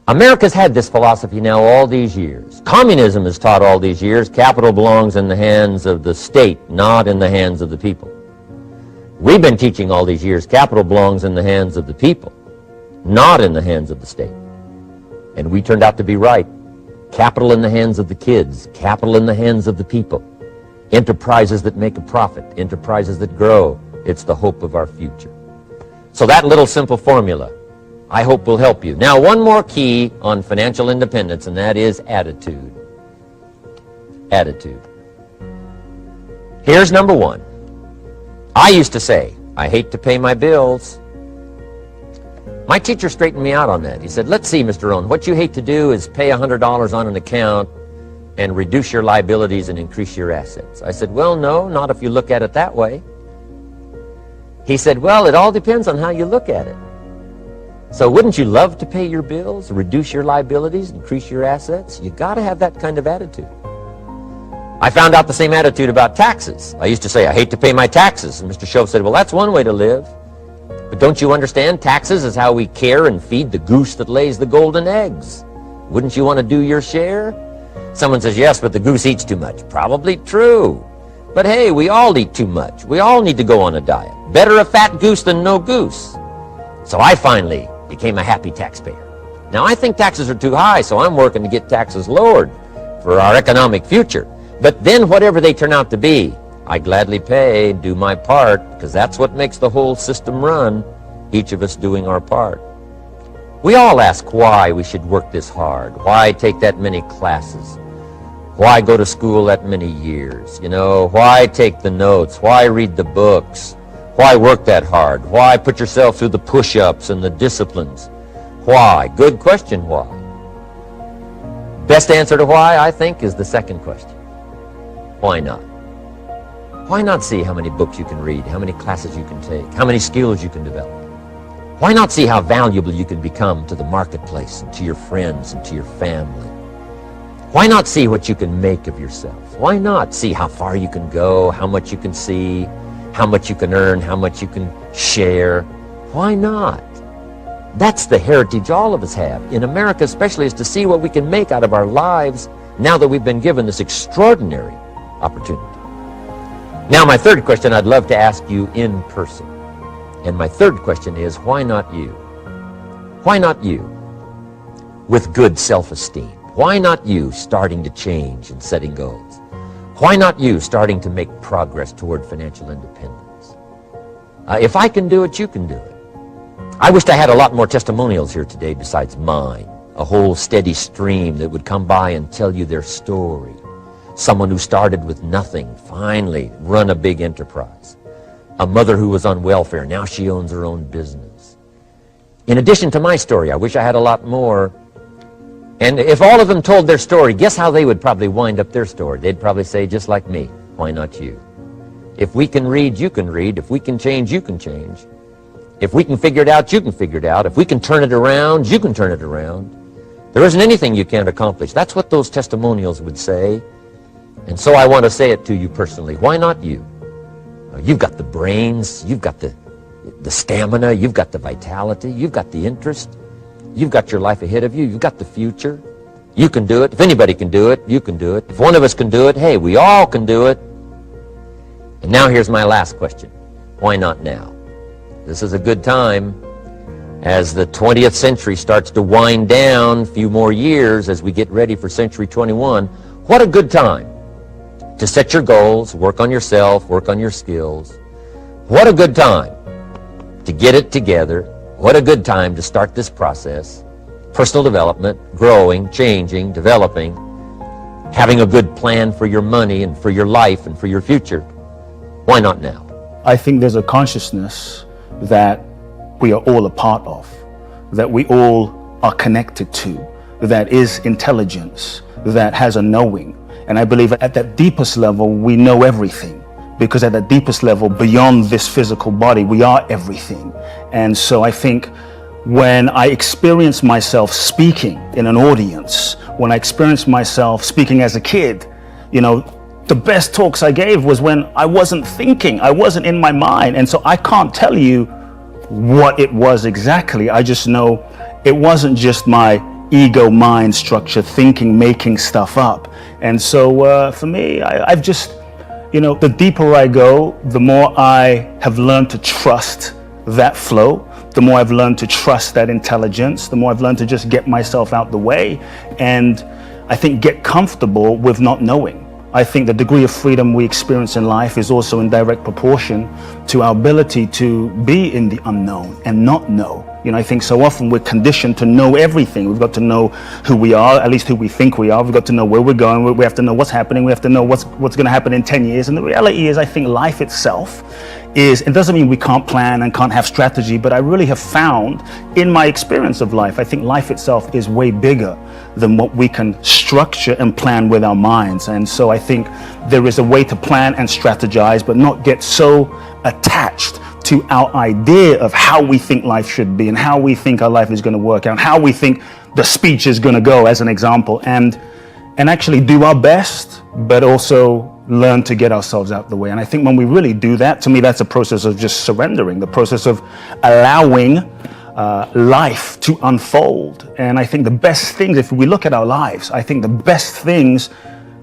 America's had this philosophy now all these years. Communism is taught all these years. Capital belongs in the hands of the state, not in the hands of the people. We've been teaching all these years capital belongs in the hands of the people, not in the hands of the state. And we turned out to be right. Capital in the hands of the kids, capital in the hands of the people. Enterprises that make a profit, enterprises that grow. It's the hope of our future. So that little simple formula, I hope, will help you. Now, one more key on financial independence, and that is attitude. Attitude. Here's number one. I used to say, I hate to pay my bills. My teacher straightened me out on that. He said, let's see, Mr. Rohn, what you hate to do is pay $100 on an account and reduce your liabilities and increase your assets. I said, well, no, not if you look at it that way. He said, well, it all depends on how you look at it. So wouldn't you love to pay your bills, reduce your liabilities, increase your assets? You got to have that kind of attitude. I found out the same attitude about taxes. I used to say, I hate to pay my taxes. And Mr. Shove said, well, that's one way to live. But don't you understand? Taxes is how we care and feed the goose that lays the golden eggs. Wouldn't you want to do your share? Someone says, yes, but the goose eats too much. Probably true. But hey, we all eat too much. We all need to go on a diet. Better a fat goose than no goose. So I finally became a happy taxpayer. Now, I think taxes are too high, so I'm working to get taxes lowered for our economic future. But then whatever they turn out to be, I gladly pay, do my part, because that's what makes the whole system run, each of us doing our part. We all ask why we should work this hard, why take that many classes, why go to school that many years, why take the notes, why read the books, why work that hard, why put yourself through the push-ups and the disciplines, why? Good question, why? Best answer to why, I think, is the second question. Why not? Why not see how many books you can read, how many classes you can take, how many skills you can develop? Why not see how valuable you can become to the marketplace and to your friends and to your family? Why not see what you can make of yourself? Why not see how far you can go, how much you can see, how much you can earn, how much you can share? Why not? That's the heritage all of us have, in America especially, is to see what we can make out of our lives now that we've been given this extraordinary opportunity. Now, my third question I'd love to ask you in person. And my third question is, why not you? Why not you with good self-esteem? Why not you starting to change and setting goals? Why not you starting to make progress toward financial independence? If I can do it, you can do it. I wished I had a lot more testimonials here today besides mine. A whole steady stream that would come by and tell you their story. Someone who started with nothing, finally run a big enterprise. A mother who was on welfare, now she owns her own business. In addition to my story, I wish I had a lot more. And if all of them told their story, guess how they would probably wind up their story? They'd probably say, just like me, why not you? If we can read, you can read. If we can change, you can change. If we can figure it out, you can figure it out. If we can turn it around, you can turn it around. There isn't anything you can't accomplish. That's what those testimonials would say. And so I want to say it to you personally. Why not you? You've got the brains, you've got the stamina, you've got the vitality, you've got the interest, you've got your life ahead of you, you've got the future. You can do it. If anybody can do it, you can do it. If one of us can do it, hey, we all can do it. And now here's my last question. Why not now? This is a good time. As the 20th century starts to wind down, a few more years as we get ready for century 21, what a good time to set your goals, work on yourself, work on your skills. What a good time to get it together. What a good time to start this process. Personal development, growing, changing, developing, having a good plan for your money and for your life and for your future. Why not now? I think there's a consciousness that we are all a part of, that we all are connected to, that is intelligence, that has a knowing. And I believe at that deepest level, we know everything, because at that deepest level, beyond this physical body, we are everything. And so I think when I experience myself speaking in an audience, when I experience myself speaking as a kid, the best talks I gave was when I wasn't thinking, I wasn't in my mind. And so I can't tell you what it was exactly. I just know it wasn't just my ego mind structure, thinking, making stuff up. And so for me, I've just, the deeper I go, the more I have learned to trust that flow, the more I've learned to trust that intelligence, the more I've learned to just get myself out the way, and I think get comfortable with not knowing. I think the degree of freedom we experience in life is also in direct proportion to our ability to be in the unknown and not know. I think so often we're conditioned to know everything. We've got to know who we are, at least who we think we are. We've got to know where we're going. We have to know what's happening. We have to know what's going to happen in 10 years. And the reality is, I think life itself it doesn't mean we can't plan and can't have strategy, but I really have found in my experience of life, I think life itself is way bigger than what we can structure and plan with our minds. And so I think there is a way to plan and strategize, but not get so attached to our idea of how we think life should be and how we think our life is going to work out and how we think the speech is going to go, as an example, and actually do our best, but also learn to get ourselves out the way. And I think when we really do that, to me, that's a process of just surrendering, the process of allowing life to unfold. And I think the best things, if we look at our lives, I think the best things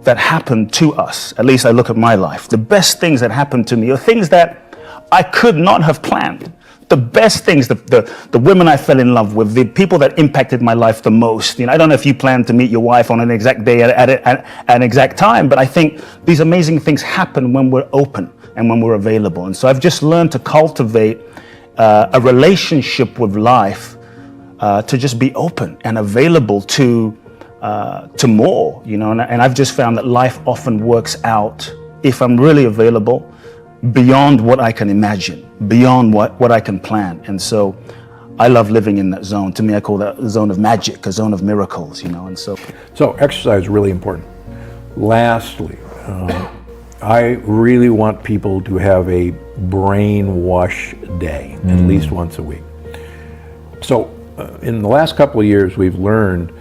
that happen to us, at least I look at my life, the best things that happen to me are things that I could not have planned. The best things, the women I fell in love with, the people that impacted my life the most. I don't know if you plan to meet your wife on an exact day at an exact time, but I think these amazing things happen when we're open and when we're available. And so I've just learned to cultivate a relationship with life, to just be open and available to more. And I've just found that life often works out, if I'm really available, beyond what I can imagine, beyond what I can plan. And so I love living in that zone. To me, I call that a zone of magic, a zone of miracles, and so. So exercise is really important. Lastly, I really want people to have a brain wash day, at least once a week. So in the last couple of years, we've learned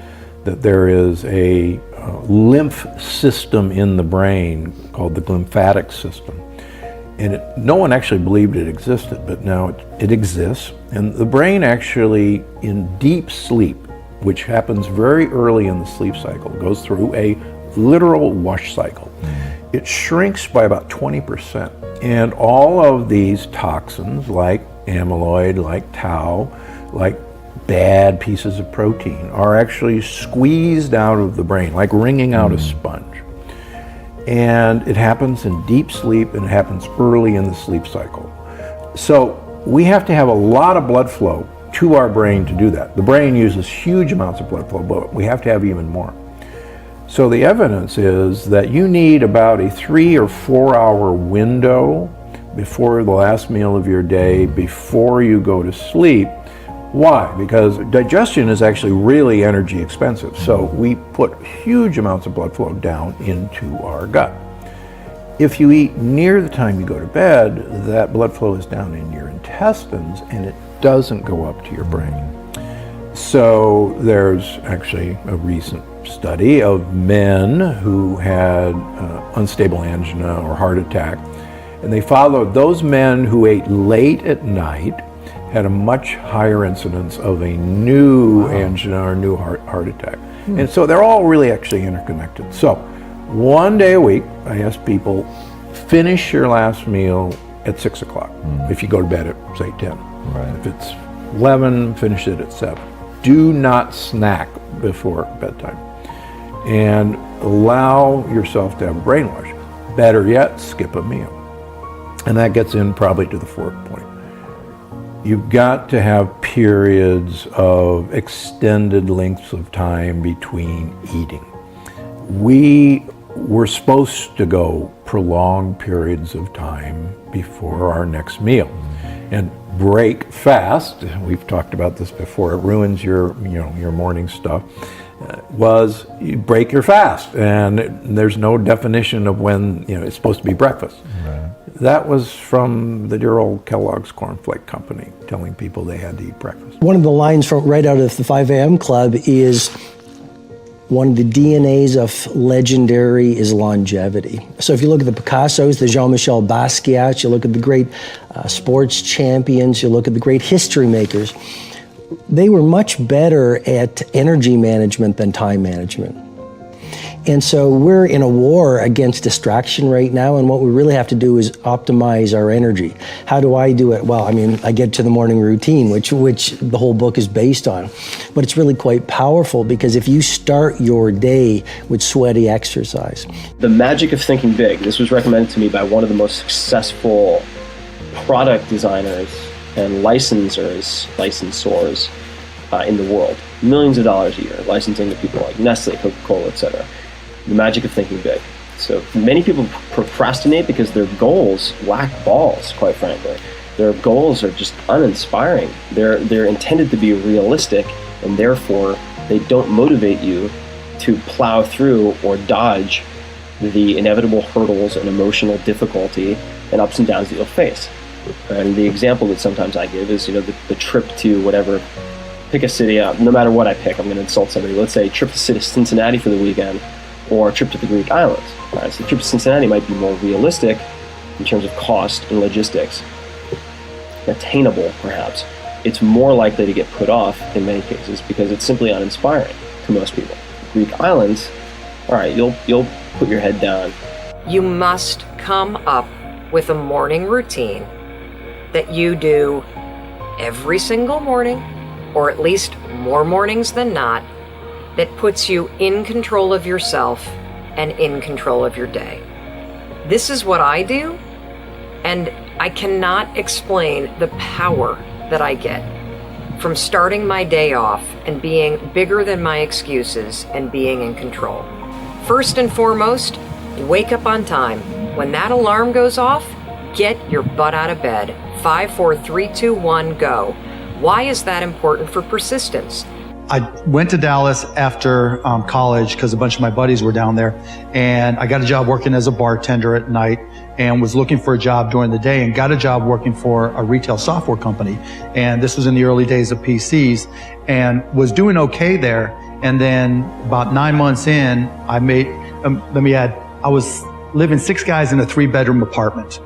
that there is a lymph system in the brain called the glymphatic system. And no one actually believed it existed, but now it exists. And the brain actually, in deep sleep, which happens very early in the sleep cycle, goes through a literal wash cycle. It shrinks by about 20%. And all of these toxins, like amyloid, like tau, like bad pieces of protein, are actually squeezed out of the brain, like wringing out a sponge. And it happens in deep sleep, and it happens early in the sleep cycle. So we have to have a lot of blood flow to our brain to do that. The brain uses huge amounts of blood flow, but we have to have even more. So the evidence is that you need about a 3 or 4 hour window before the last meal of your day, before you go to sleep. Why? Because digestion is actually really energy expensive. So we put huge amounts of blood flow down into our gut. If you eat near the time you go to bed, that blood flow is down in your intestines and it doesn't go up to your brain. So there's actually a recent study of men who had unstable angina or heart attack, and they followed those men who ate late at night had a much higher incidence of a new angina or new heart attack. And so they're all really actually interconnected. So one day a week, I ask people, finish your last meal at 6 o'clock. If you go to bed at, say, 10. Right. If it's 11, finish it at 7. Do not snack before bedtime. And allow yourself to have a brain wash. Better yet, skip a meal. And that gets in probably to the fourth point. You've got to have periods of extended lengths of time between eating. We were supposed to go prolonged periods of time before our next meal. And break fast, we've talked about this before, it ruins your morning stuff, was you break your fast. And there's no definition of when it's supposed to be breakfast. Right. That was from the dear old Kellogg's Cornflake Company, telling people they had to eat breakfast. One of the lines from right out of the 5 a.m. Club is, one of the DNAs of legendary is longevity. So if you look at the Picassos, the Jean-Michel Basquiat, you look at the great sports champions, you look at the great history makers, they were much better at energy management than time management. And so we're in a war against distraction right now, and what we really have to do is optimize our energy. How do I do it? Well, I mean, I get to the morning routine, which the whole book is based on. But it's really quite powerful, because if you start your day with sweaty exercise. The magic of thinking big. This was recommended to me by one of the most successful product designers and licensors in the world. Millions of dollars a year, licensing to people like Nestle, Coca-Cola, etc. The magic of thinking big. So many people procrastinate because their goals lack balls, quite frankly. Their goals are just uninspiring. They're intended to be realistic, and therefore they don't motivate you to plow through or dodge the inevitable hurdles and emotional difficulty and ups and downs that you'll face. And the example that sometimes I give is, the trip to whatever, pick a city, no matter what I pick, I'm going to insult somebody. Let's say trip to Cincinnati for the weekend, or a trip to the Greek islands. All right, so the trip to Cincinnati might be more realistic in terms of cost and logistics, attainable perhaps. It's more likely to get put off in many cases because it's simply uninspiring to most people. Greek islands, all right, you'll put your head down. You must come up with a morning routine that you do every single morning, or at least more mornings than not, that puts you in control of yourself and in control of your day. This is what I do, and I cannot explain the power that I get from starting my day off and being bigger than my excuses and being in control. First and foremost, wake up on time. When that alarm goes off, get your butt out of bed. 5, 4, 3, 2, 1, go. Why is that important for persistence? I went to Dallas after college because a bunch of my buddies were down there, and I got a job working as a bartender at night and was looking for a job during the day, and got a job working for a retail software company. And this was in the early days of PCs, and was doing okay there. And then about 9 months in, I was living 6 guys in a 3-bedroom apartment.